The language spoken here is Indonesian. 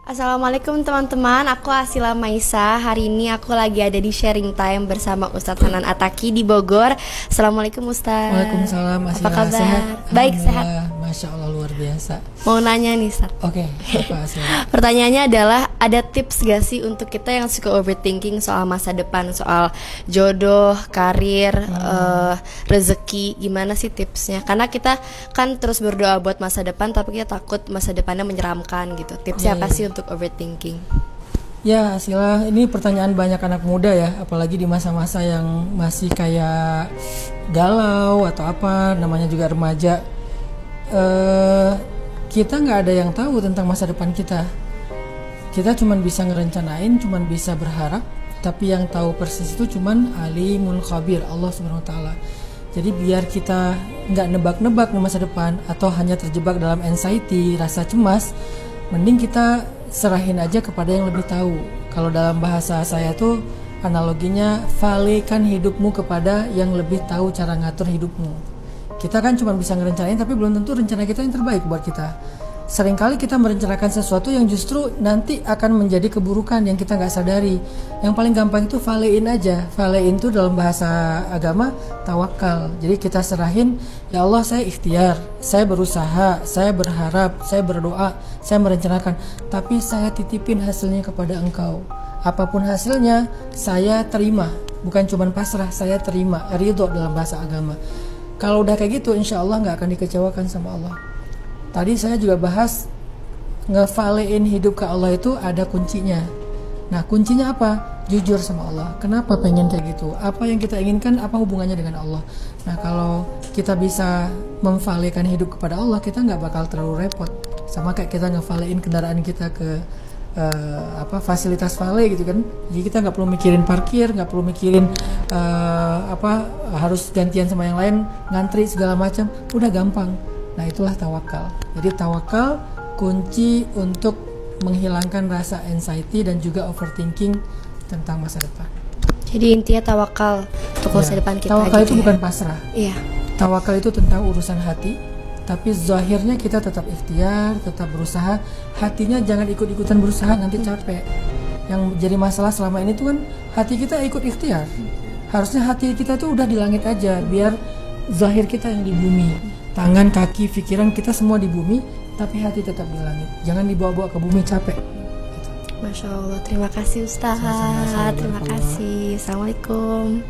Assalamualaikum teman-teman, aku Asila Maisa. Hari ini aku lagi ada di sharing time bersama Ustadz Hanan Ataki di Bogor. Assalamualaikum Ustadz. Waalaikumsalam. Apa kabar? Sehat? Baik, sehat. Masya Allah, luar biasa. Mau nanya nih Ustadz. Oke, apa Asila? Pertanyaannya adalah, ada tips gak sih untuk kita yang suka overthinking soal masa depan, soal jodoh, karir, rezeki, gimana sih tipsnya? Karena kita kan terus berdoa buat masa depan, tapi kita takut masa depannya menyeramkan gitu. Tipsnya apa sih untuk overthinking? Ya Asila, ini pertanyaan banyak anak muda ya, apalagi di masa-masa yang masih kayak galau atau apa, namanya juga remaja. Kita nggak ada yang tahu tentang masa depan kita. Kita cuman bisa ngerencanain, cuman bisa berharap, tapi yang tahu persis itu cuman Alimul Khabir, Allah Subhanahu Wa Taala. Jadi biar kita nggak nebak-nebak di masa depan atau hanya terjebak dalam anxiety, rasa cemas, mending kita serahin aja kepada yang lebih tahu. Kalau dalam bahasa saya tuh analoginya, valekan hidupmu kepada yang lebih tahu cara ngatur hidupmu. Kita kan cuma bisa ngerencanain, tapi belum tentu rencana kita yang terbaik buat kita. Seringkali kita merencanakan sesuatu yang justru nanti akan menjadi keburukan yang kita nggak sadari. Yang paling gampang itu valein aja. Valein itu dalam bahasa agama tawakal. Jadi kita serahin, ya Allah saya ikhtiar, saya berusaha, saya berharap, saya berdoa, saya merencanakan, tapi saya titipin hasilnya kepada Engkau. Apapun hasilnya saya terima, bukan cuma pasrah, saya terima, ridho dalam bahasa agama. Kalau udah kayak gitu, insya Allah nggak akan dikecewakan sama Allah. Tadi saya juga bahas ngevalein hidup ke Allah itu ada kuncinya. Nah kuncinya apa? Jujur sama Allah. Kenapa pengen kayak gitu? Apa yang kita inginkan? Apa hubungannya dengan Allah? Nah kalau kita bisa memvalekan hidup kepada Allah, kita nggak bakal terlalu repot. Sama kayak kita ngevalein kendaraan kita ke fasilitas vale gitu kan. Jadi kita nggak perlu mikirin parkir, nggak perlu mikirin harus gantian sama yang lain, ngantri segala macam, udah gampang. Nah itulah tawakal. Jadi tawakal kunci untuk menghilangkan rasa anxiety dan juga overthinking tentang masa depan. Jadi intinya tawakal untuk masa depan kita. Tawakal gitu itu ya? Bukan pasrah. Iya. Tawakal itu tentang urusan hati, tapi zahirnya kita tetap ikhtiar, tetap berusaha. Hatinya jangan ikut-ikutan berusaha, nanti capek. Yang jadi masalah selama ini tuh kan hati kita ikut ikhtiar. Harusnya hati kita tuh udah di langit aja, biar zahir kita yang di bumi. Tangan, kaki, pikiran kita semua di bumi, tapi hati tetap di langit. Jangan dibawa-bawa ke bumi, capek. Masya Allah, terima kasih Ustaz. Terima kasih. Assalamualaikum.